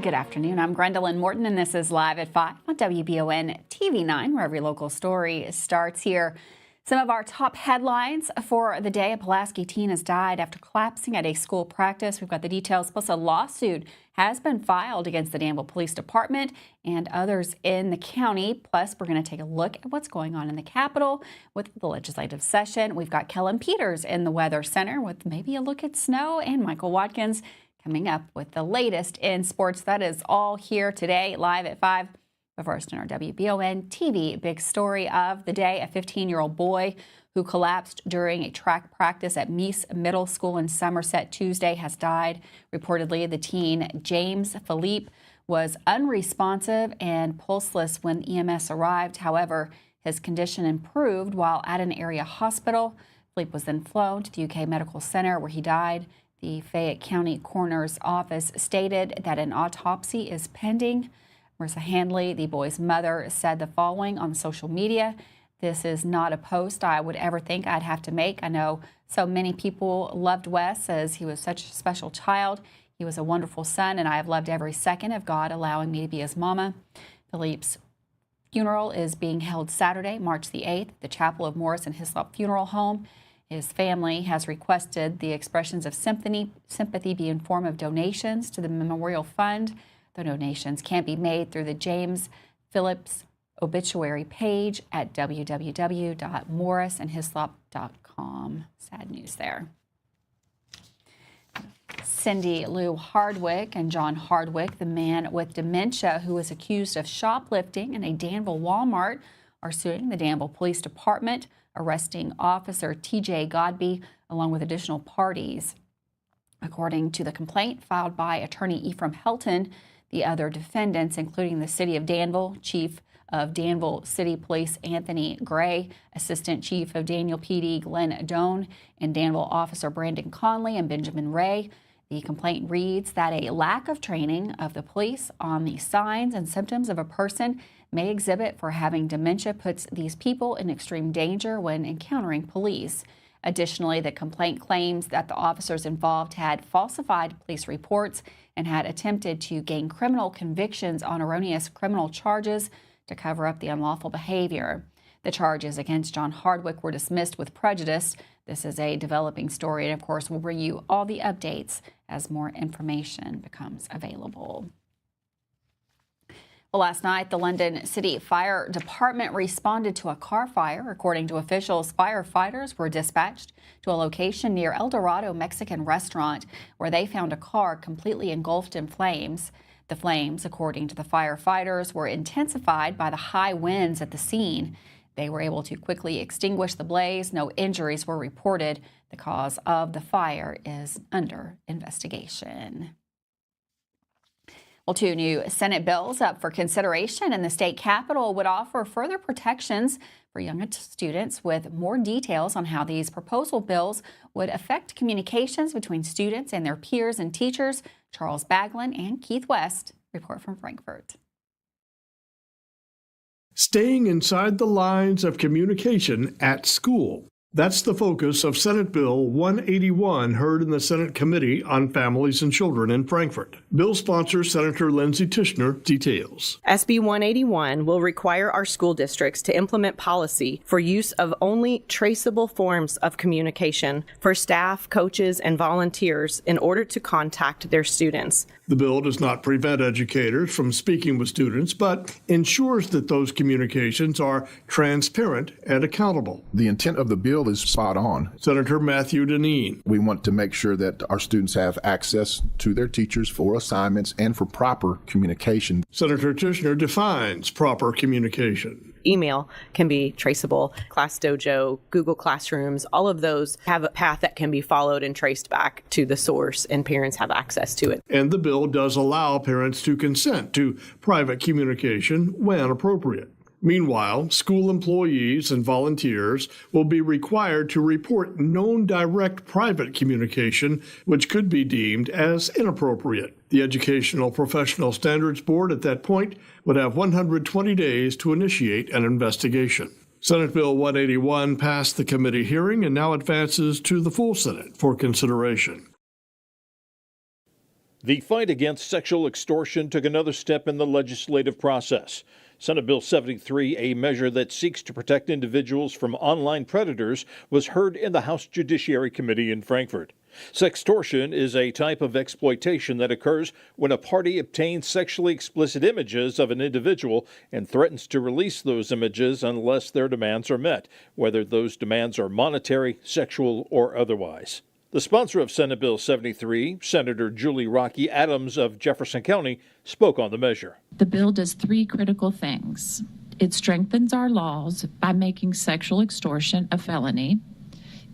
Good afternoon. I'm Gwendolyn Morton, and this is Live at 5 on WBON TV 9, where every local story starts here. Some of our top headlines for the day: a Pulaski teen has died after collapsing at a school practice. We've got the details, plus a lawsuit has been filed against the Danville Police Department and others in the county. Plus, we're going to take a look at what's going on in the Capitol with the legislative session. We've got Kellen Peters in the Weather Center with maybe a look at snow, and Michael Watkins coming up with the latest in sports. That is all here today, live at 5. But first, in our WBON TV big story of the day, a 15-year-old boy who collapsed during a track practice at Meese Middle School in Somerset Tuesday has died. Reportedly, the teen, James Philippe, was unresponsive and pulseless when EMS arrived. However, his condition improved while at an area hospital. Philippe was then flown to the UK Medical Center, where he died. The Fayette County Coroner's Office stated that an autopsy is pending. Marissa Handley, the boy's mother, said the following on social media: "This is not a post I would ever think I'd have to make. I know so many people loved Wes as he was such a special child. He was a wonderful son, and I have loved every second of God allowing me to be his mama." Philippe's funeral is being held Saturday, March the 8th, at the Chapel of Morris and Hislop Funeral Home. His family has requested the expressions of sympathy be in form of donations to the Memorial Fund. The donations can be made through the James Phillips obituary page at www.morrisandhislop.com. Sad news there. Cindy Lou Hardwick and John Hardwick, the man with dementia who was accused of shoplifting in a Danville Walmart, are suing the Danville Police Department, arresting Officer T.J. Godby along with additional parties. According to the complaint filed by attorney Ephraim Helton, the other defendants, including the City of Danville, Chief of Danville City Police Anthony Gray, Assistant Chief of Daniel PD Glenn Doan, and Danville Officer Brandon Conley and Benjamin Ray. The complaint reads that a lack of training of the police on the signs and symptoms of a person may exhibit for having dementia puts these people in extreme danger when encountering police. Additionally, the complaint claims that the officers involved had falsified police reports and had attempted to gain criminal convictions on erroneous criminal charges to cover up the unlawful behavior. The charges against John Hardwick were dismissed with prejudice. This is a developing story, and of course, we'll bring you all the updates as more information becomes available. Well, last night, the London City Fire Department responded to a car fire. According to officials, firefighters were dispatched to a location near El Dorado Mexican restaurant where they found a car completely engulfed in flames. The flames, according to the firefighters, were intensified by the high winds at the scene. They were able to quickly extinguish the blaze. No injuries were reported. The cause of the fire is under investigation. Well, 2 new Senate bills up for consideration in the state capitol would offer further protections for young students. With more details on how these proposal bills would affect communications between students and their peers and teachers, Charles Baglin and Keith West report from Frankfort. Staying inside the lines of communication at school. That's the focus of Senate Bill 181, heard in the Senate Committee on Families and Children in Frankfort. Bill sponsor Senator Lindsay Tishner details. SB 181 will require our school districts to implement policy for use of only traceable forms of communication for staff, coaches, and volunteers in order to contact their students. The bill does not prevent educators from speaking with students, but ensures that those communications are transparent and accountable. The intent of the bill is spot on. Senator Matthew Deneen. We want to make sure that our students have access to their teachers for assignments and for proper communication. Senator Tishner defines proper communication. Email can be traceable. Class Dojo, Google Classrooms, all of those have a path that can be followed and traced back to the source, and parents have access to it. And the bill does allow parents to consent to private communication when appropriate. Meanwhile, school employees and volunteers will be required to report known direct private communication, which could be deemed as inappropriate. The Educational Professional Standards Board at that point would have 120 days to initiate an investigation. Senate Bill 181 passed the committee hearing and now advances to the full Senate for consideration. The fight against sexual extortion took another step in the legislative process. Senate Bill 73, a measure that seeks to protect individuals from online predators, was heard in the House Judiciary Committee in Frankfort. Sextortion is a type of exploitation that occurs when a party obtains sexually explicit images of an individual and threatens to release those images unless their demands are met, whether those demands are monetary, sexual, or otherwise. The sponsor of Senate Bill 73, Senator Julie Rocky Adams of Jefferson County, spoke on the measure. The bill does three critical things. It strengthens our laws by making sexual extortion a felony.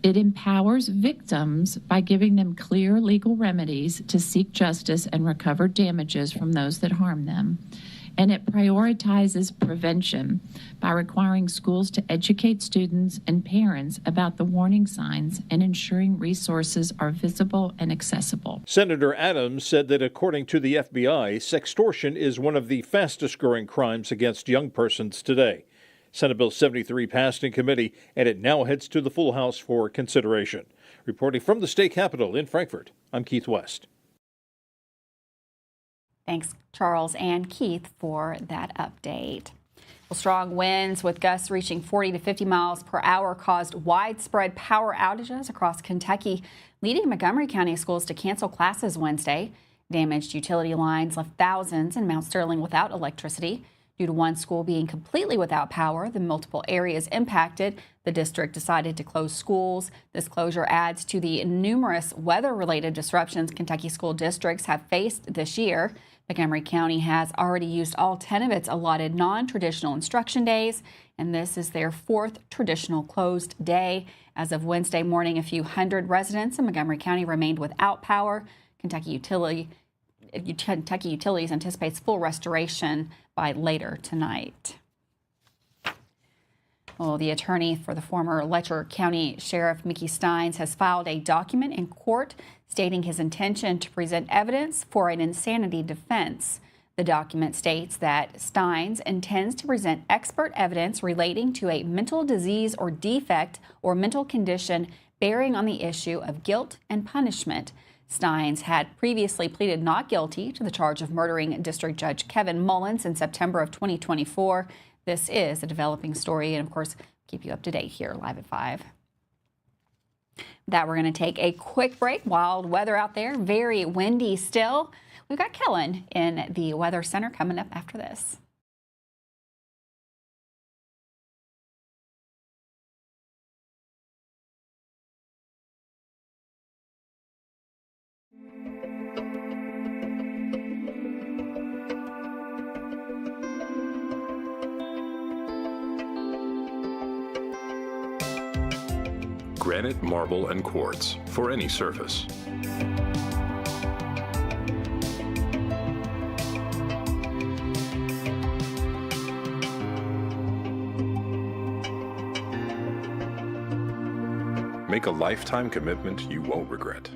It empowers victims by giving them clear legal remedies to seek justice and recover damages from those that harm them. And it prioritizes prevention by requiring schools to educate students and parents about the warning signs and ensuring resources are visible and accessible. Senator Adams said that according to the FBI, sextortion is one of the fastest growing crimes against young persons today. Senate Bill 73 passed in committee, and it now heads to the full House for consideration. Reporting from the state capitol in Frankfort, I'm Keith West. Thanks, Charles and Keith, for that update. Well, strong winds with gusts reaching 40 to 50 miles per hour caused widespread power outages across Kentucky, leading Montgomery County schools to cancel classes Wednesday. Damaged utility lines left thousands in Mount Sterling without electricity. Due to one school being completely without power, the multiple areas impacted, the district decided to close schools. This closure adds to the numerous weather-related disruptions Kentucky school districts have faced this year. Montgomery County has already used all 10 of its allotted non-traditional instruction days, and this is their fourth traditional closed day. As of Wednesday morning, a few hundred residents in Montgomery County remained without power. Kentucky Utilities anticipates full restoration by later tonight. Well, the attorney for the former Letcher County Sheriff Mickey Steins has filed a document in court stating his intention to present evidence for an insanity defense. The document states that Steins intends to present expert evidence relating to a mental disease or defect or mental condition bearing on the issue of guilt and punishment. Steins had previously pleaded not guilty to the charge of murdering District Judge Kevin Mullins in September of 2024. This is a developing story, and of course, keep you up to date here live at 5. That we're going to take a quick break. Wild weather out there, very windy still. We've got Kellen in the Weather Center coming up after this. Granite, marble, and quartz for any surface. Make a lifetime commitment you won't regret.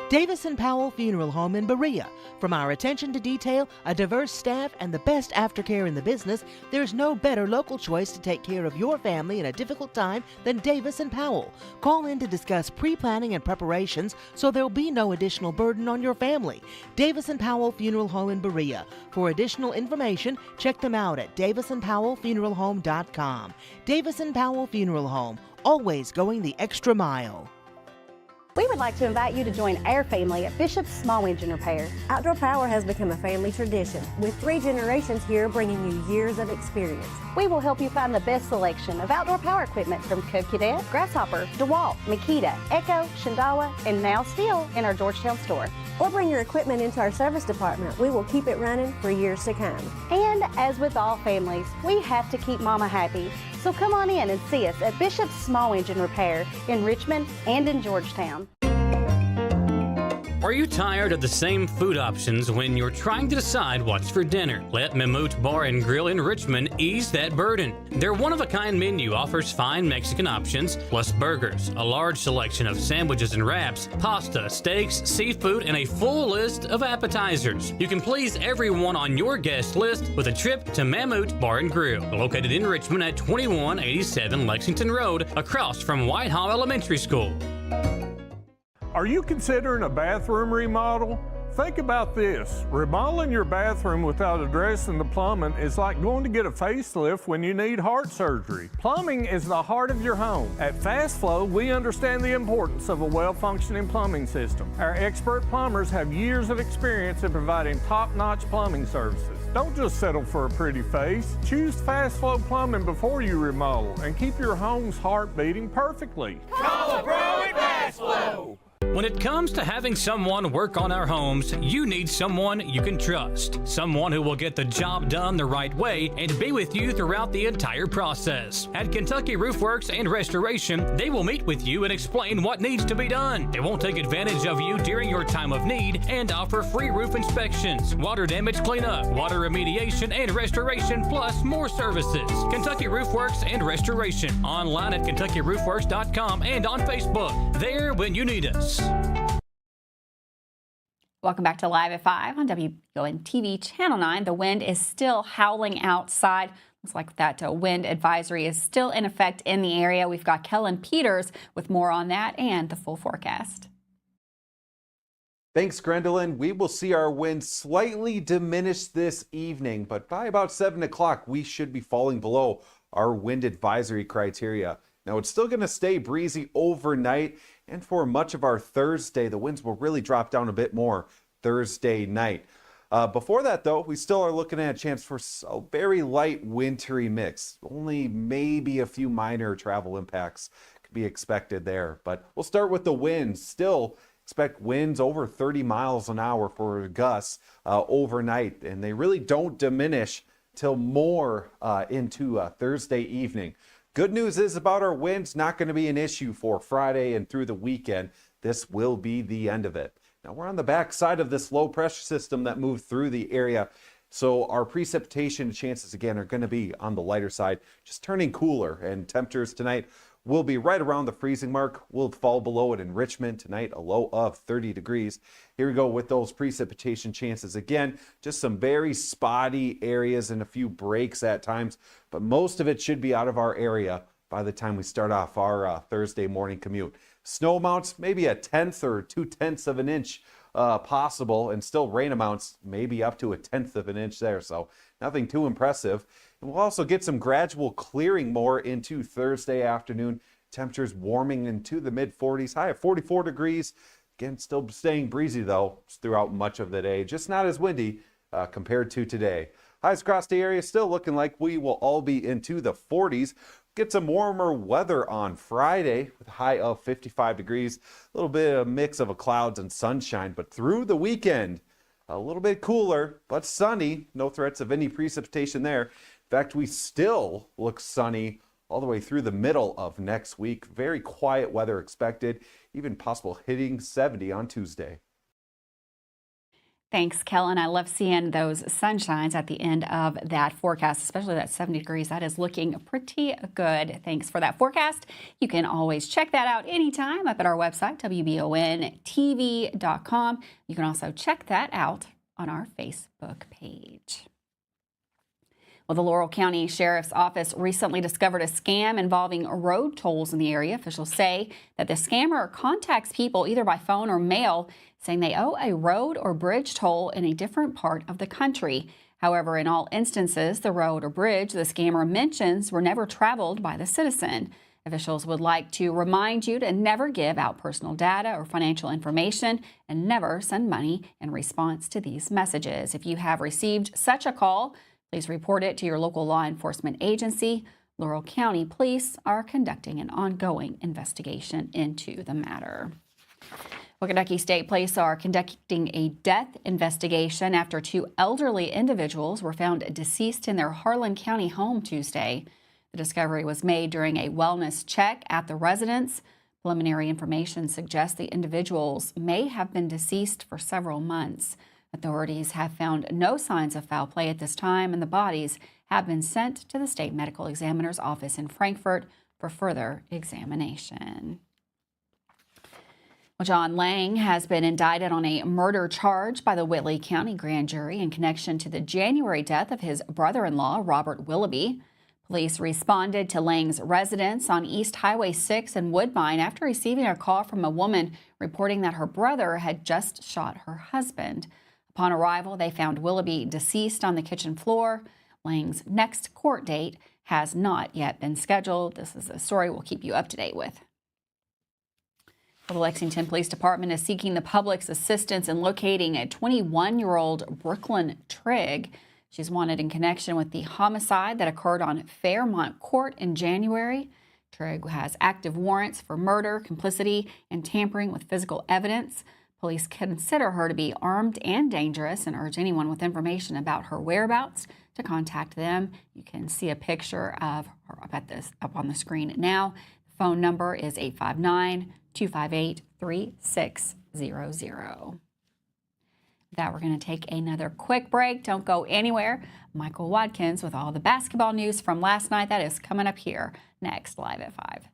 Davis & Powell Funeral Home in Berea. From our attention to detail, a diverse staff, and the best aftercare in the business, there's no better local choice to take care of your family in a difficult time than Davis & Powell. Call in to discuss pre-planning and preparations so there'll be no additional burden on your family. Davis & Powell Funeral Home in Berea. For additional information, check them out at davisandpowellfuneralhome.com. Davis & Powell Funeral Home, always going the extra mile. We would like to invite you to join our family at Bishop's Small Engine Repair. Outdoor Power has become a family tradition, with 3 generations here bringing you years of experience. We will help you find the best selection of outdoor power equipment from Co-Cadet, Grasshopper, DeWalt, Makita, Echo, Shindawa, and now still in our Georgetown store. Or bring your equipment into our service department. We will keep it running for years to come. And as with all families, we have to keep Mama happy. So come on in and see us at Bishop's Small Engine Repair in Richmond and in Georgetown. Are you tired of the same food options when you're trying to decide what's for dinner? Let Mamoot Bar and Grill in Richmond ease that burden. Their one-of-a-kind menu offers fine Mexican options, plus burgers, a large selection of sandwiches and wraps, pasta, steaks, seafood, and a full list of appetizers. You can please everyone on your guest list with a trip to Mamoot Bar and Grill, located in Richmond at 2187 Lexington Road, across from Whitehall Elementary School. Are you considering a bathroom remodel? Think about this. Remodeling your bathroom without addressing the plumbing is like going to get a facelift when you need heart surgery. Plumbing is the heart of your home. At Fast Flow, we understand the importance of a well-functioning plumbing system. Our expert plumbers have years of experience in providing top-notch plumbing services. Don't just settle for a pretty face. Choose Fast Flow Plumbing before you remodel and keep your home's heart beating perfectly. Call a pro at Fast Flow! When it comes to having someone work on our homes, you need someone you can trust. Someone who will get the job done the right way and be with you throughout the entire process. At Kentucky Roof Works and Restoration, they will meet with you and explain what needs to be done. They won't take advantage of you during your time of need and offer free roof inspections, water damage cleanup, water remediation and restoration, plus more services. Kentucky Roof Works and Restoration. Online at KentuckyRoofWorks.com and on Facebook. There when you need us. Welcome back to Live at 5 on WBON TV Channel 9. The wind is still howling outside. Looks like that wind advisory is still in effect in the area. We've got Kellen Peters with more on that and the full forecast. Thanks, Gwendolyn. We will see our wind slightly diminish this evening, but by about 7 o'clock, we should be falling below our wind advisory criteria. Now, it's still going to stay breezy overnight, and for much of our Thursday, the winds will really drop down a bit more Thursday night. Before that, though, we still are looking at a chance for a very light wintry mix. Only maybe a few minor travel impacts could be expected there. But we'll start with the winds. Still expect winds over 30 miles an hour for gusts overnight, and they really don't diminish till more into Thursday evening. Good news is about our winds, not going to be an issue for Friday and through the weekend. This will be the end of it. Now we're on the back side of this low pressure system that moved through the area. So our precipitation chances again are going to be on the lighter side, just turning cooler, and temperatures tonight will be right around the freezing mark. We'll fall below it in Richmond tonight, a low of 30 degrees. Here we go with those precipitation chances again. Just some very spotty areas and a few breaks at times, but most of it should be out of our area by the time we start off our Thursday morning commute. Snow amounts, maybe 1/10 or 2/10 of an inch possible, and still rain amounts maybe up to 1/10 of an inch there, so nothing too impressive. And we'll also get some gradual clearing more into Thursday afternoon. Temperatures warming into the mid-40s, high of 44 degrees. Again, still staying breezy though throughout much of the day, just not as windy compared to today. Highs across the area still looking like we will all be into the 40s. Get some warmer weather on Friday with a high of 55 degrees. A little bit of a mix of clouds and sunshine, but through the weekend, a little bit cooler, but sunny. No threats of any precipitation there. In fact, we still look sunny all the way through the middle of next week. Very quiet weather expected, even possible hitting 70 on Tuesday. Thanks, Kellen. I love seeing those sunshines at the end of that forecast, especially that 70 degrees. That is looking pretty good. Thanks for that forecast. You can always check that out anytime up at our website, WBONTV.com. You can also check that out on our Facebook page. Well, the Laurel County Sheriff's Office recently discovered a scam involving road tolls in the area. Officials say that the scammer contacts people either by phone or mail, saying they owe a road or bridge toll in a different part of the country. However, in all instances, the road or bridge the scammer mentions were never traveled by the citizen. Officials would like to remind you to never give out personal data or financial information and never send money in response to these messages. If you have received such a call, please report it to your local law enforcement agency. Laurel County Police are conducting an ongoing investigation into the matter. Well, Kentucky State Police are conducting a death investigation after two elderly individuals were found deceased in their Harlan County home Tuesday. The discovery was made during a wellness check at the residence. Preliminary information suggests the individuals may have been deceased for several months. Authorities have found no signs of foul play at this time, and the bodies have been sent to the state medical examiner's office in Frankfort for further examination. Well, John Lang has been indicted on a murder charge by the Whitley County grand jury in connection to the January death of his brother-in-law, Robert Willoughby. Police responded to Lang's residence on East Highway 6 in Woodbine after receiving a call from a woman reporting that her brother had just shot her husband. Upon arrival, they found Willoughby deceased on the kitchen floor. Lang's next court date has not yet been scheduled. This is a story we'll keep you up to date with. The Lexington Police Department is seeking the public's assistance in locating a 21-year-old Brooklyn Trigg. She's wanted in connection with the homicide that occurred on Fairmont Court in January. Trigg has active warrants for murder, complicity, and tampering with physical evidence. Police consider her to be armed and dangerous and urge anyone with information about her whereabouts to contact them. You can see a picture of her up on the screen now. The phone number is 859-258-3600. That we're going to take another quick break. Don't go anywhere. Michael Watkins with all the basketball news from last night. That is coming up here next, live at 5.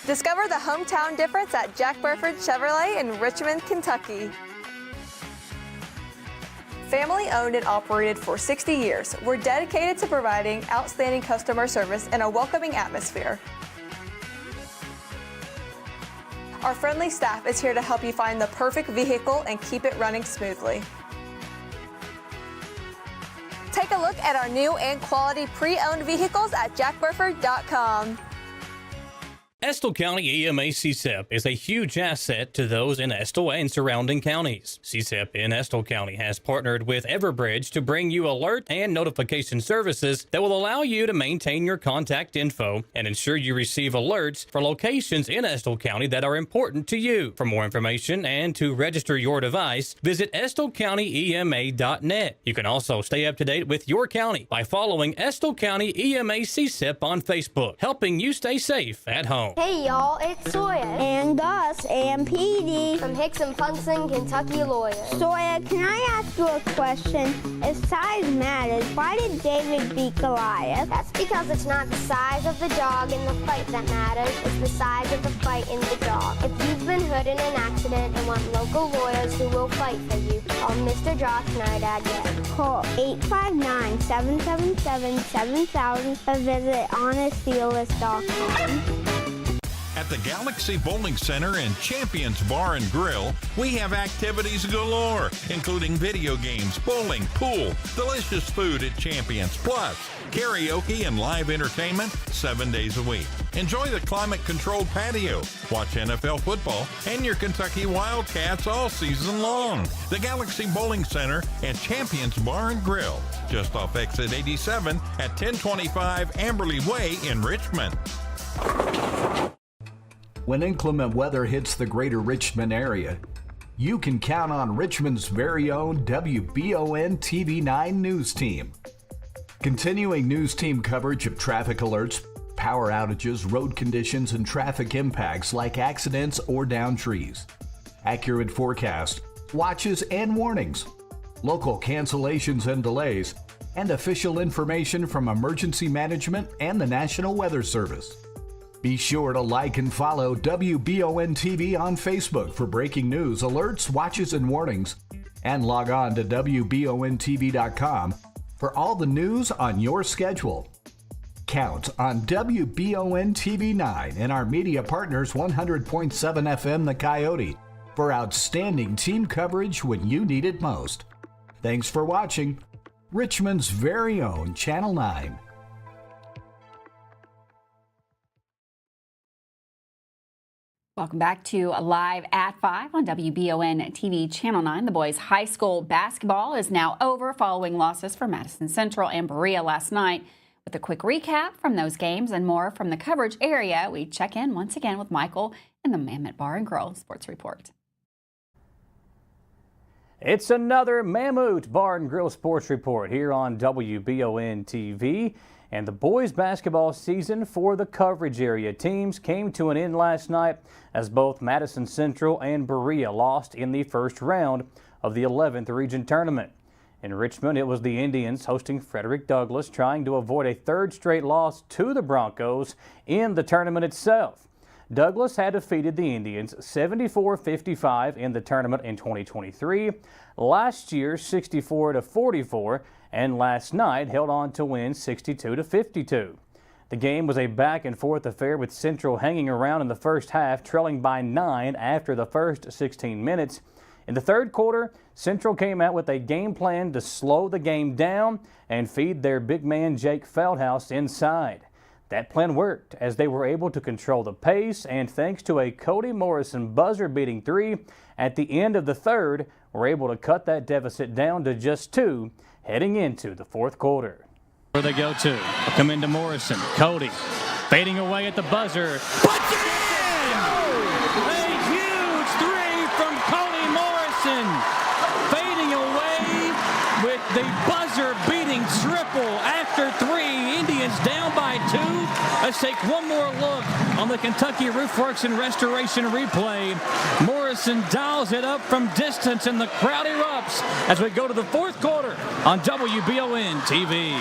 Discover the hometown difference at Jack Burford Chevrolet in Richmond, Kentucky. Family owned and operated for 60 years, we're dedicated to providing outstanding customer service and a welcoming atmosphere. Our friendly staff is here to help you find the perfect vehicle and keep it running smoothly. Take a look at our new and quality pre-owned vehicles at jackburford.com. Estill County EMA CSEP is a huge asset to those in Estill and surrounding counties. CSEP in Estill County has partnered with Everbridge to bring you alert and notification services that will allow you to maintain your contact info and ensure you receive alerts for locations in Estill County that are important to you. For more information and to register your device, visit EstillCountyEMA.net. You can also stay up to date with your county by following Estill County EMA CSEP on Facebook, helping you stay safe at home. Hey y'all, it's Sawyer. And Gus and Petey. From Hicks and Punson, Kentucky lawyers. Sawyer, can I ask you a question? If size matters, why did David beat Goliath? That's because it's not the size of the dog in the fight that matters, it's the size of the fight in the dog. If you've been hurt in an accident and want local lawyers who will fight for you, call Mr. Josh Nerdad again. Call 859-777-7000 or visit honestdealers.com. At the Galaxy Bowling Center and Champions Bar and Grill, we have activities galore, including video games, bowling, pool, delicious food at Champions, plus karaoke and live entertainment 7 days a week. Enjoy the climate-controlled patio, watch NFL football, and your Kentucky Wildcats all season long. The Galaxy Bowling Center and Champions Bar and Grill, just off exit 87 at 1025 Amberley Way in Richmond. When inclement weather hits the greater Richmond area, you can count on Richmond's very own WBON TV9 news team. Continuing news team coverage of traffic alerts, power outages, road conditions, and traffic impacts like accidents or downed trees. Accurate forecast, watches and warnings, local cancellations and delays, and official information from emergency management and the National Weather Service. Be sure to like and follow WBON TV on Facebook for breaking news, alerts, watches, and warnings. And log on to WBONTV.com for all the news on your schedule. Count on WBON TV9 and our media partners 100.7 FM The Coyote for outstanding team coverage when you need it most. Thanks for watching Richmond's very own Channel 9. Welcome back to Live at 5 on WBON TV Channel 9. The boys' high school basketball is now over following losses for Madison Central and Berea last night. With a quick recap from those games and more from the coverage area, we check in once again with Michael in the Mammoth Bar and Grill Sports Report. It's another Mammoth Bar and Grill Sports Report here on WBON TV. And the boys basketball season for the coverage area teams came to an end last night as both Madison Central and Berea lost in the first round of the 11th region tournament. In Richmond, it was the Indians hosting Frederick Douglass, trying to avoid a third straight loss to the Broncos in the tournament itself. Douglas had defeated the Indians 74-55 in the tournament in 2023, last year 64-44, and last night held on to win 62-52. The game was a back-and-forth affair with Central hanging around in the first half, trailing by 9 after the first 16 minutes. In the third quarter, Central came out with a game plan to slow the game down and feed their big man Jake Feldhaus inside. That plan worked as they were able to control the pace, and thanks to a Cody Morrison buzzer-beating 3 at the end of the third, were able to cut that deficit down to just 2 heading into the fourth quarter. Where they go to, come into Morrison, Cody, fading away at the buzzer, puts it in! A huge 3 from Cody Morrison, fading away with the buzzer-beating triple after 3. Indians down by 2. Let's take one more look on the Kentucky Roofworks and Restoration replay. Morrison dials it up from distance, and the crowd erupts as we go to the fourth quarter on WBON TV.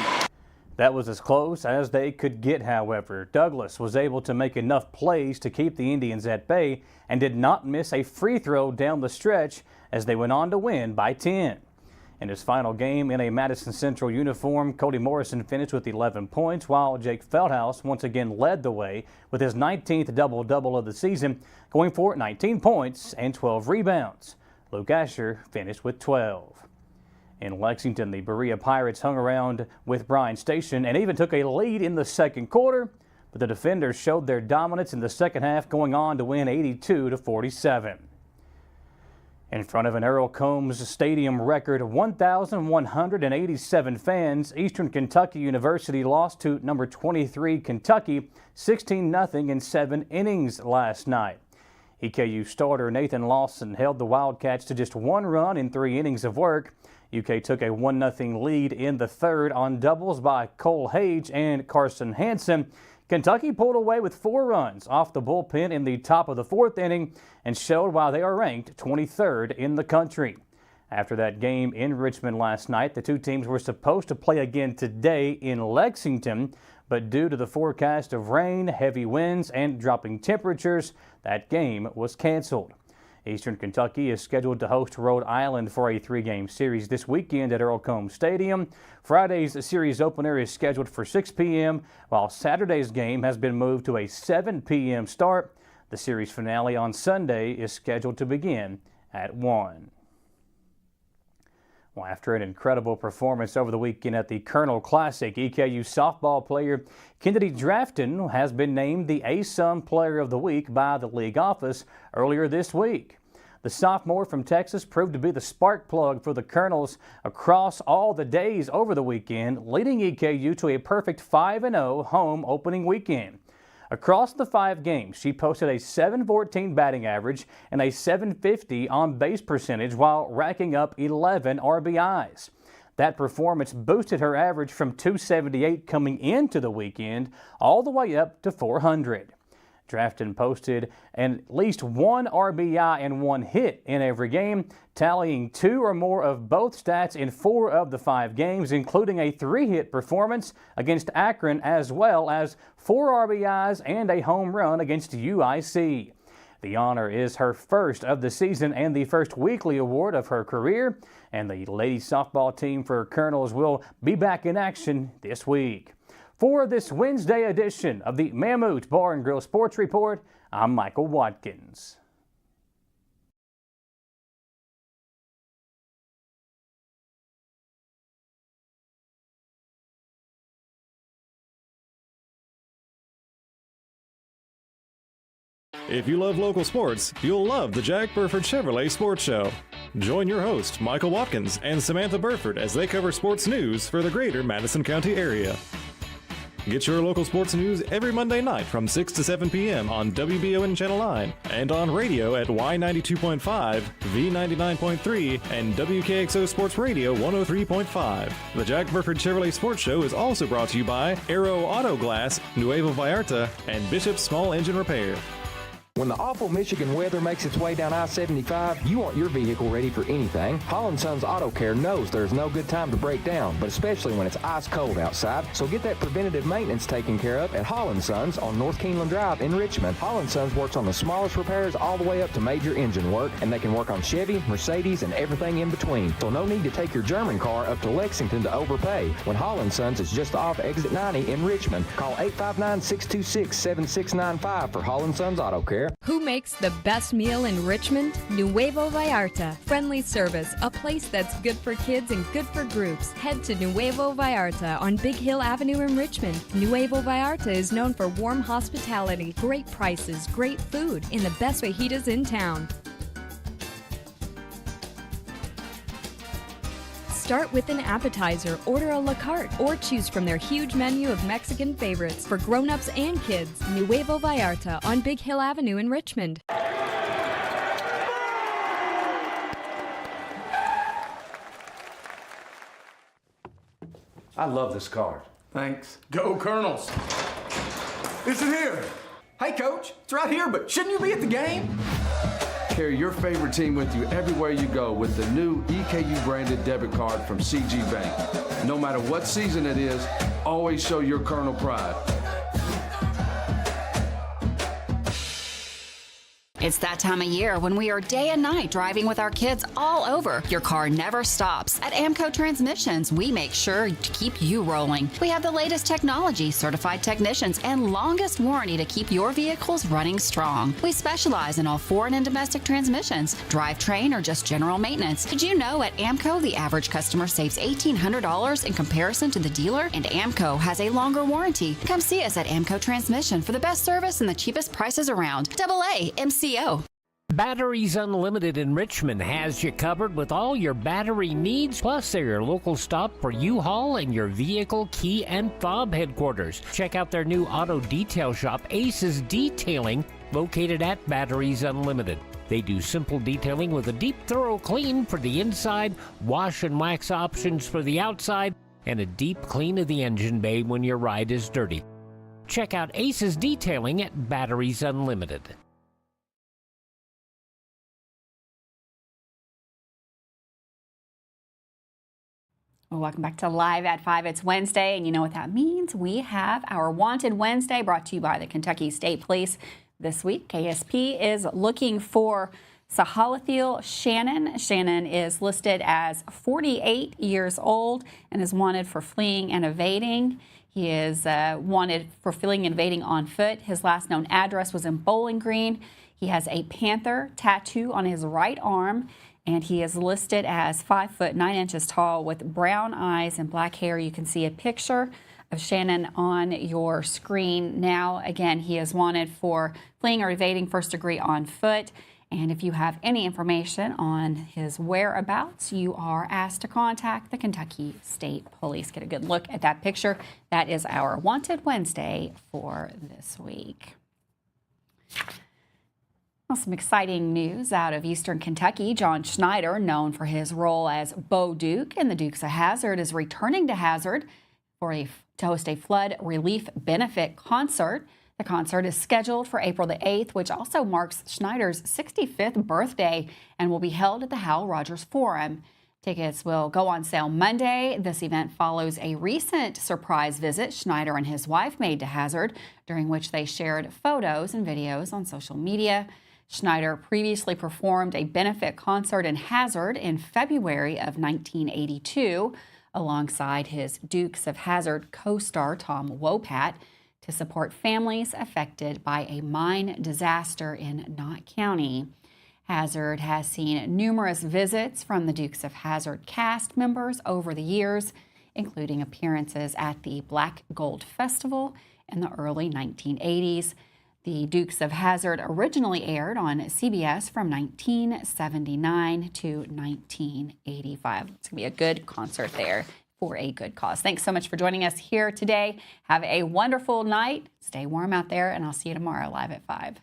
That was as close as they could get, however. Douglas was able to make enough plays to keep the Indians at bay and did not miss a free throw down the stretch as they went on to win by 10. In his final game in a Madison Central uniform, Cody Morrison finished with 11 points, while Jake Feldhaus once again led the way with his 19th double-double of the season, going for 19 points and 12 rebounds. Luke Asher finished with 12. In Lexington, the Berea Pirates hung around with Bryan Station and even took a lead in the second quarter, but the defenders showed their dominance in the second half, going on to win 82-47. In front of an Earl Combs Stadium record 1,187 fans, Eastern Kentucky University lost to number 23 Kentucky 16-0 in 7 innings last night. EKU starter Nathan Lawson held the Wildcats to just 1 run in 3 innings of work. UK took a 1-0 lead in the third on doubles by Cole Hage and Carson Hansen. Kentucky pulled away with 4 runs off the bullpen in the top of the 4th inning and showed why they are ranked 23rd in the country. After that game in Richmond last night, the two teams were supposed to play again today in Lexington, but due to the forecast of rain, heavy winds, and dropping temperatures, that game was canceled. Eastern Kentucky is scheduled to host Rhode Island for a 3-game series this weekend at Earl Combs Stadium. Friday's series opener is scheduled for 6 p.m., while Saturday's game has been moved to a 7 p.m. start. The series finale on Sunday is scheduled to begin at 1. Well, after an incredible performance over the weekend at the Colonel Classic, EKU softball player Kennedy Drafton has been named the ASUN Player of the Week by the league office earlier this week. The sophomore from Texas proved to be the spark plug for the Colonels across all the days over the weekend, leading EKU to a perfect 5-0 home opening weekend. Across the 5 games, she posted a .714 batting average and a .750 on-base percentage while racking up 11 RBIs. That performance boosted her average from .278 coming into the weekend all the way up to .400. Drafton posted at least 1 RBI and 1 hit in every game, tallying 2 or more of both stats in 4 of the 5 games, including a 3-hit performance against Akron, as well as 4 RBIs and a home run against UIC. The honor is her first of the season and the first weekly award of her career, and the ladies softball team for Colonels will be back in action this week. For this Wednesday edition of the Mammoth Bar and Grill Sports Report, I'm Michael Watkins. If you love local sports, you'll love the Jack Burford Chevrolet Sports Show. Join your host, Michael Watkins, and Samantha Burford as they cover sports news for the greater Madison County area. Get your local sports news every Monday night from 6 to 7 p.m. on WBON Channel 9 and on radio at Y92.5, V99.3, and WKXO Sports Radio 103.5. The Jack Burford Chevrolet Sports Show is also brought to you by Aero Auto Glass, Nuevo Vallarta, and Bishop's Small Engine Repair. When the awful Michigan weather makes its way down I-75, you want your vehicle ready for anything. Holland Sons Auto Care knows there's no good time to break down, but especially when it's ice cold outside. So get that preventative maintenance taken care of at Holland Sons on North Keeneland Drive in Richmond. Holland Sons works on the smallest repairs all the way up to major engine work, and they can work on Chevy, Mercedes, and everything in between. So no need to take your German car up to Lexington to overpay when Holland Sons is just off exit 90 in Richmond. Call 859-626-7695 for Holland Sons Auto Care. Who makes the best meal in Richmond? Nuevo Vallarta. Friendly service, a place that's good for kids and good for groups. Head to Nuevo Vallarta on Big Hill Avenue in Richmond. Nuevo Vallarta is known for warm hospitality, great prices, great food, and the best fajitas in town. Start with an appetizer, order a la carte, or choose from their huge menu of Mexican favorites for grown-ups and kids. Nuevo Vallarta on Big Hill Avenue in Richmond. I love this card. Thanks. Go Colonels! Is it here? Hey, Coach, it's right here, but shouldn't you be at the game? Carry your favorite team with you everywhere you go with the new EKU branded debit card from CG Bank. No matter what season it is, always show your Colonel pride. It's that time of year when we are day and night driving with our kids all over. Your car never stops. At AMCO Transmissions, we make sure to keep you rolling. We have the latest technology, certified technicians, and longest warranty to keep your vehicles running strong. We specialize in all foreign and domestic transmissions, drivetrain, or just general maintenance. Did you know at AMCO the average customer saves $1,800 in comparison to the dealer? And AMCO has a longer warranty. Come see us at AMCO Transmission for the best service and the cheapest prices around. AA MCO. Batteries Unlimited in Richmond has you covered with all your battery needs, plus they're your local stop for U-Haul and your vehicle key and fob headquarters. Check out their new auto detail shop, Aces Detailing, located at Batteries Unlimited. They do simple detailing with a deep, thorough clean for the inside, wash and wax options for the outside, and a deep clean of the engine bay when your ride is dirty. Check out Aces Detailing at Batteries Unlimited. Well, welcome back to Live at 5. It's Wednesday, and you know what that means. We have our Wanted Wednesday brought to you by the Kentucky State Police. This week, KSP is looking for Sahalathiel Shannon. Shannon is listed as 48 years old and is wanted for fleeing and evading. He is wanted for fleeing and evading on foot. His last known address was in Bowling Green. He has a panther tattoo on his right arm, and he is listed as 5 foot 9 inches tall with brown eyes and black hair. You can see a picture of Shannon on your screen now. Again, he is wanted for fleeing or evading first degree on foot. And if you have any information on his whereabouts, you are asked to contact the Kentucky State Police. Get a good look at that picture. That is our Wanted Wednesday for this week. Well, some exciting news out of Eastern Kentucky. John Schneider, known for his role as Bo Duke in the Dukes of Hazzard, is returning to Hazzard to host a flood relief benefit concert. The concert is scheduled for April the 8th, which also marks Schneider's 65th birthday and will be held at the Hal Rogers Forum. Tickets will go on sale Monday. This event follows a recent surprise visit Schneider and his wife made to Hazzard, during which they shared photos and videos on social media. Schneider previously performed a benefit concert in Hazzard in February of 1982 alongside his Dukes of Hazzard co-star Tom Wopat to support families affected by a mine disaster in Knott County. Hazzard has seen numerous visits from the Dukes of Hazzard cast members over the years, including appearances at the Black Gold Festival in the early 1980s. The Dukes of Hazzard originally aired on CBS from 1979 to 1985. It's going to be a good concert there for a good cause. Thanks so much for joining us here today. Have a wonderful night. Stay warm out there, and I'll see you tomorrow live at 5.